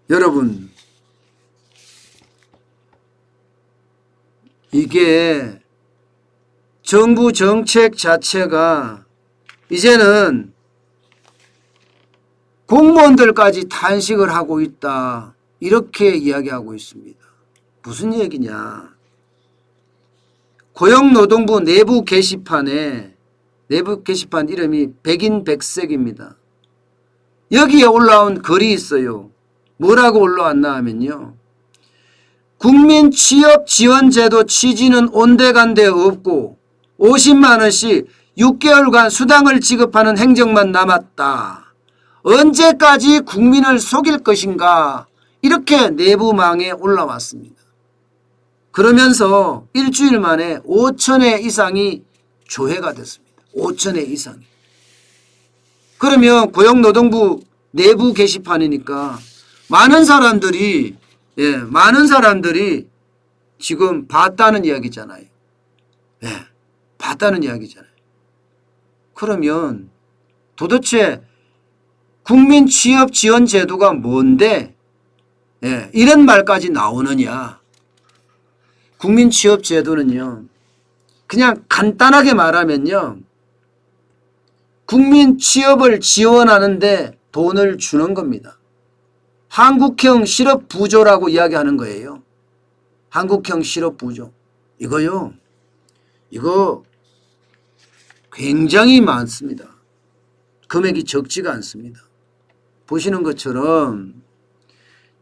여러분, 이게 정부 정책 자체가 이제는 공무원들까지 단식을 하고 있다, 이렇게 이야기하고 있습니다. 무슨 얘기냐. 고용노동부 내부 게시판 이름이 백인백색입니다. 여기에 올라온 글이 있어요. 뭐라고 올라왔나 하면요. 국민 취업 지원 제도 취지는 온데간데 없고 50만 원씩 6개월간 수당을 지급하는 행정만 남았다. 언제까지 국민을 속일 것인가, 이렇게 내부망에 올라왔습니다. 그러면서 일주일 만에 5,000회 이상이 조회가 됐습니다. 5,000회 이상이. 그러면 고용노동부 내부 게시판이니까 많은 사람들이 지금 봤다는 이야기잖아요. 봤다는 이야기잖아요. 그러면 도대체 국민 취업 지원 제도가 뭔데 이런 말까지 나오느냐. 국민 취업 제도는요, 그냥 간단하게 말하면요, 국민 취업을 지원하는데 돈을 주는 겁니다. 한국형 실업부조라고 이야기하는 거예요. 한국형 실업부조. 이거 굉장히 많습니다. 금액이 적지가 않습니다. 보시는 것처럼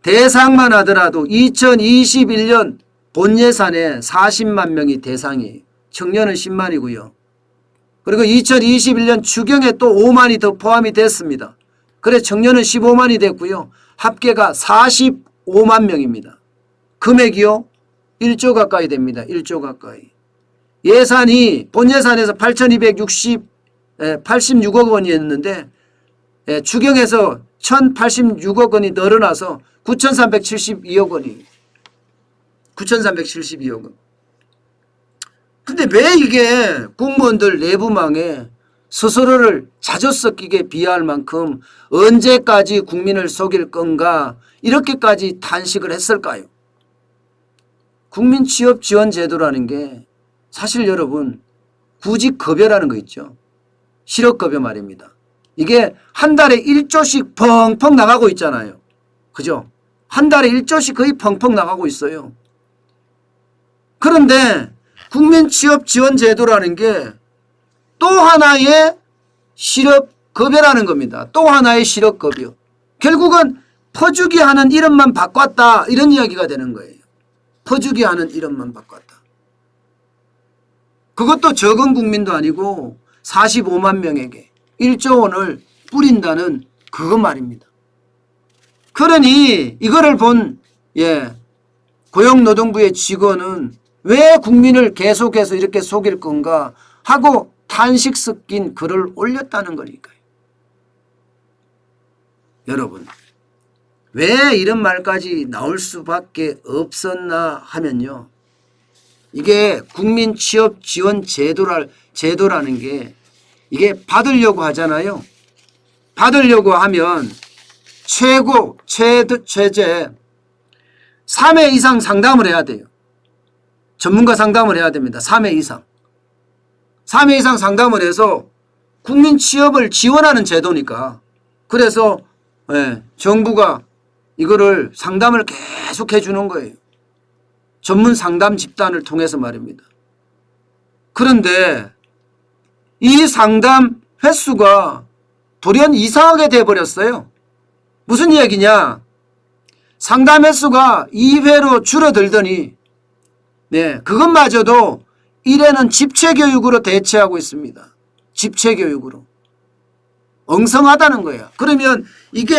대상만 하더라도 2021년 본 예산에 40만 명이 대상이에요. 청년은 10만이고요. 그리고 2021년 추경에 또 5만이 더 포함이 됐습니다. 그래 청년은 15만이 됐고요. 합계가 45만 명입니다. 금액이요 1조 가까이 됩니다. 1조 가까이. 예산이 본 예산에서 86억 원이었는데 추경에서 1,086억 원이 늘어나서 9,372억 원이 9,372억 원. 근데 왜 이게 공무원들 내부망에 스스로를 자주 섞이게 비하할 만큼 언제까지 국민을 속일 건가, 이렇게까지 단식을 했을까요? 국민 취업 지원 제도라는 게 사실 여러분 구직급여라는 거 있죠. 실업급여 말입니다. 이게 한 달에 1조씩 펑펑 나가고 있잖아요. 그죠? 한 달에 1조씩 거의 펑펑 나가고 있어요. 그런데 국민 취업 지원 제도라는 게 또 하나의 실업급여라는 겁니다. 또 하나의 실업급여. 결국은 퍼주기 하는 이름만 바꿨다, 이런 이야기가 되는 거예요. 퍼주기 하는 이름만 바꿨다. 그것도 적은 국민도 아니고 45만 명에게 1조 원을 뿌린다는 그거 말입니다. 그러니 이거를 본 고용노동부의 직원은 왜 국민을 계속해서 이렇게 속일 건가 하고 탄식 섞인 글을 올렸다는 거니까요. 여러분, 왜 이런 말까지 나올 수밖에 없었나 하면요, 이게 국민 취업 지원 제도라는 게 이게 받으려고 하잖아요. 받으려고 하면 최대 3회 이상 상담을 해야 돼요. 전문가 상담을 해야 됩니다. 3회 이상. 3회 이상 상담을 해서 국민 취업을 지원하는 제도니까. 그래서 정부가 이거를 상담을 계속 해주는 거예요. 전문 상담 집단을 통해서 말입니다. 그런데 이 상담 횟수가 돌연 이상하게 돼버렸어요. 무슨 얘기냐. 상담 횟수가 2회로 줄어들더니 그것마저도 1회는 집체교육으로 대체하고 있습니다. 집체교육으로. 엉성하다는 거예요. 그러면 이게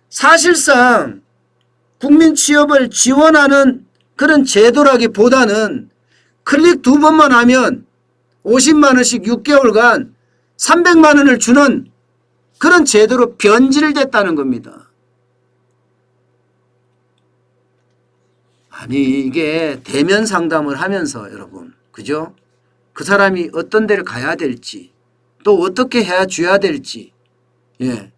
사실상 국민 취업을 지원하는 그런 제도라기보다는 클릭 2번만 하면 50만 원씩 6개월간 300만 원을 주는 그런 제도로 변질됐다는 겁니다. 아니 이게 대면 상담을 하면서 여러분, 그죠? 그 사람이 어떤 데를 가야 될지 또 어떻게 해야 줘야 될지,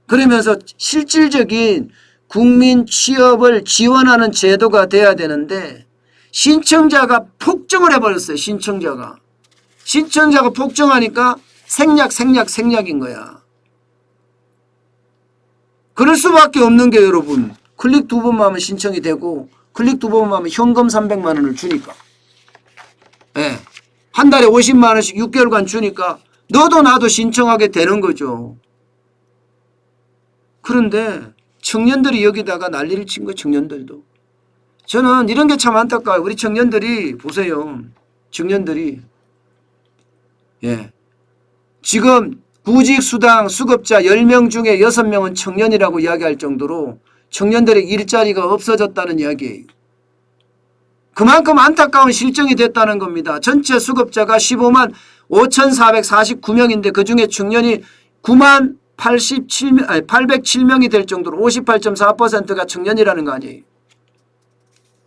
그러면서 실질적인 국민 취업을 지원하는 제도가 돼야 되는데 신청자가 폭증을 해버렸어요. 신청자가 폭증하니까 생략인 거야. 그럴 수밖에 없는 게 여러분, 클릭 2번만 하면 신청이 되고 클릭 2번만 하면 현금 300만 원을 주니까, 예, 한 달에 50만 원씩 6개월간 주니까 너도 나도 신청하게 되는 거죠. 그런데 청년들이 여기다가 난리를 친 거예요. 청년들도. 저는 이런 게 참 안타까워요. 우리 청년들이 보세요. 청년들이, 예, 지금 구직수당 수급자 10명 중에 6명은 청년이라고 이야기할 정도로 청년들의 일자리가 없어졌다는 이야기예요. 그만큼 안타까운 실정이 됐다는 겁니다. 전체 수급자가 15만 5,449명인데 그중에 청년이 9만 807명이 될 정도로 58.4%가 청년이라는 거 아니에요.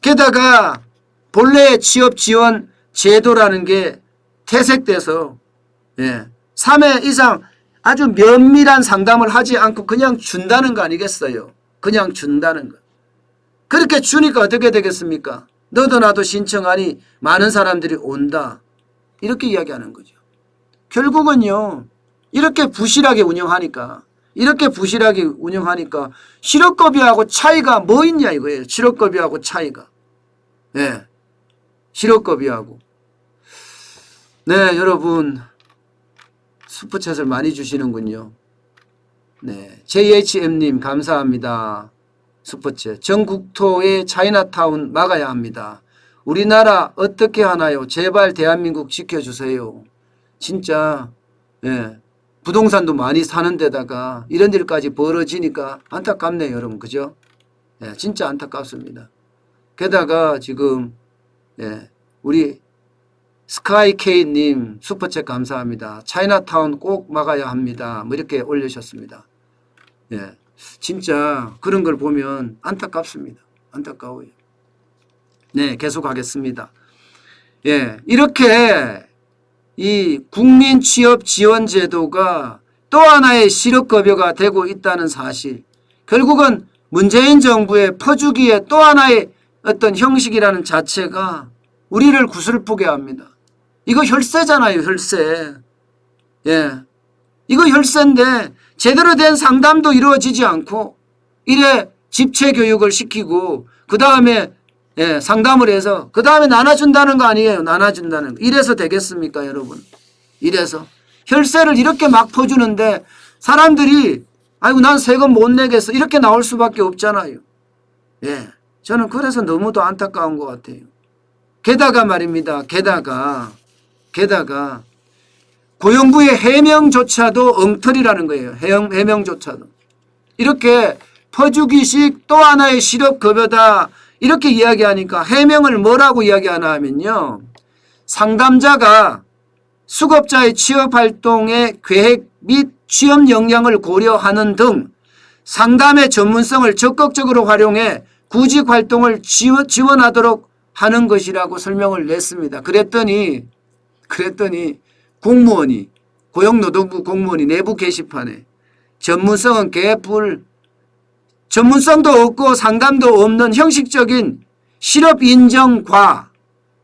게다가 본래의 취업 지원 제도라는 게 퇴색돼서, 예, 3회 이상 아주 면밀한 상담을 하지 않고 그냥 준다는 거 아니겠어요? 그냥 준다는 거. 그렇게 주니까 어떻게 되겠습니까? 너도 나도 신청하니 많은 사람들이 온다. 이렇게 이야기하는 거죠. 결국은요, 이렇게 부실하게 운영하니까 실업급여하고 차이가 뭐 있냐 이거예요. 실업급여하고 차이가. 네, 실업급여하고. 네, 여러분 슈퍼챗을 많이 주시는군요. 네, JHM님 감사합니다. 슈퍼챗. 전국토의 차이나타운 막아야 합니다. 우리나라 어떻게 하나요? 제발 대한민국 지켜주세요. 진짜, 예, 부동산도 많이 사는 데다가 이런 일까지 벌어지니까 안타깝네요, 여러분. 그죠? 예, 진짜 안타깝습니다. 게다가 지금, 예, 우리 스카이케이님 슈퍼챗 감사합니다. 차이나타운 꼭 막아야 합니다. 뭐 이렇게 올리셨습니다. 예, 진짜 그런 걸 보면 안타깝습니다. 안타까워요. 네, 계속하겠습니다. 예, 이렇게 이 국민 취업 지원 제도가 또 하나의 실업급여가 되고 있다는 사실, 결국은 문재인 정부의 퍼주기의 또 하나의 어떤 형식이라는 자체가 우리를 구슬프게 합니다. 이거 혈세잖아요, 혈세. 예, 이거 혈세인데 제대로 된 상담도 이루어지지 않고 이래 집체 교육을 시키고 그 다음에, 예, 상담을 해서 그 다음에 나눠준다는 거 아니에요. 나눠준다는 거. 이래서 되겠습니까, 여러분? 이래서 혈세를 이렇게 막 퍼주는데 사람들이 아이고 난 세금 못 내겠어 이렇게 나올 수밖에 없잖아요. 예, 저는 그래서 너무도 안타까운 것 같아요. 게다가 말입니다. 게다가 고용부의 해명조차도 엉터리라는 거예요. 해명조차도. 이렇게 퍼주기식 또 하나의 실업급여다 이렇게 이야기하니까 해명을 뭐라고 이야기하나 하면요. 상담자가 수급자의 취업활동의 계획 및 취업 역량을 고려하는 등 상담의 전문성을 적극적으로 활용해 구직활동을 지원하도록 하는 것이라고 설명을 냈습니다. 그랬더니 공무원이, 고용노동부 공무원이 내부 게시판에 전문성은 개뿔, 전문성도 없고 상담도 없는 형식적인 실업 인정과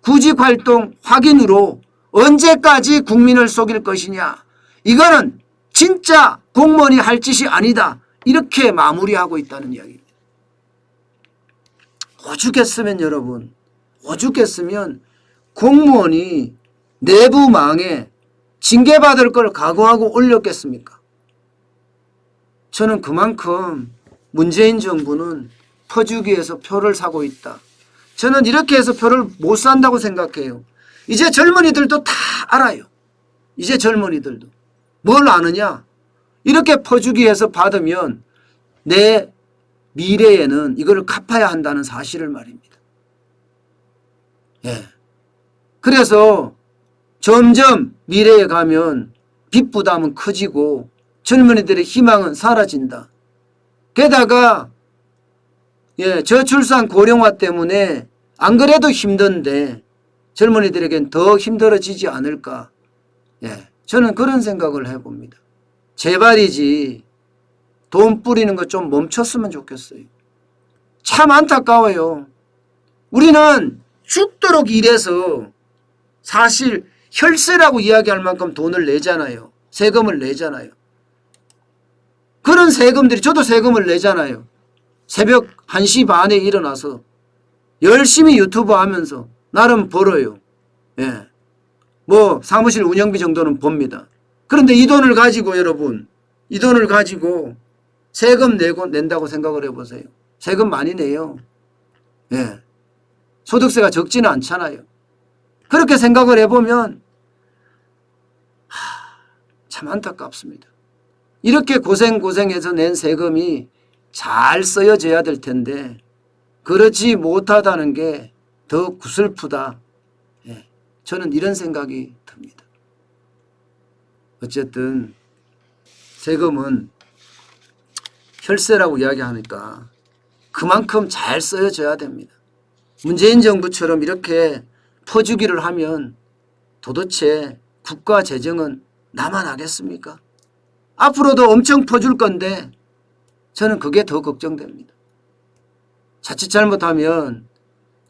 구직활동 확인으로 언제까지 국민을 속일 것이냐. 이거는 진짜 공무원이 할 짓이 아니다. 이렇게 마무리하고 있다는 이야기입니다. 오죽했으면 여러분, 오죽했으면 공무원이 내부망에 징계받을 걸 각오하고 올렸겠습니까? 저는 그만큼 문재인 정부는 퍼주기 위해서 표를 사고 있다. 저는 이렇게 해서 표를 못 산다고 생각해요. 이제 젊은이들도 다 알아요. 이제 젊은이들도. 뭘 아느냐? 이렇게 퍼주기 위해서 받으면 내 미래에는 이걸 갚아야 한다는 사실을 말입니다. 예. 그래서 점점 미래에 가면 빚 부담은 커지고 젊은이들의 희망은 사라진다. 게다가, 예, 저출산 고령화 때문에 안 그래도 힘든데 젊은이들에겐 더 힘들어지지 않을까. 예, 저는 그런 생각을 해봅니다. 제발이지 돈 뿌리는 거 좀 멈췄으면 좋겠어요. 참 안타까워요. 우리는 죽도록 일해서 사실 혈세라고 이야기할 만큼 돈을 내잖아요. 세금을 내잖아요. 그런 세금들이, 저도 세금을 내잖아요. 새벽 1시 반에 일어나서 열심히 유튜브 하면서 나름 벌어요. 예. 뭐 사무실 운영비 정도는 법니다. 그런데 이 돈을 가지고 여러분, 이 돈을 가지고 세금 낸다고 생각을 해보세요. 세금 많이 내요. 예. 소득세가 적지는 않잖아요. 그렇게 생각을 해보면 참 안타깝습니다. 이렇게 고생해서 낸 세금이 잘 쓰여져야 될 텐데 그렇지 못하다는 게 더 구슬프다. 예, 저는 이런 생각이 듭니다. 어쨌든 세금은 혈세라고 이야기하니까 그만큼 잘 쓰여져야 됩니다. 문재인 정부처럼 이렇게 퍼주기를 하면 도대체 국가 재정은 나만 하겠습니까? 앞으로도 엄청 퍼줄 건데 저는 그게 더 걱정됩니다. 자칫 잘못하면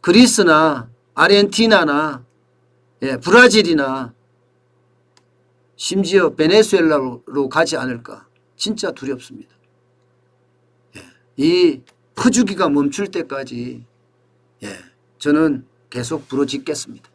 그리스나 아르헨티나나 브라질이나 심지어 베네수엘라로 가지 않을까 진짜 두렵습니다. 이 퍼주기가 멈출 때까지 저는 계속 부르짖겠습니다.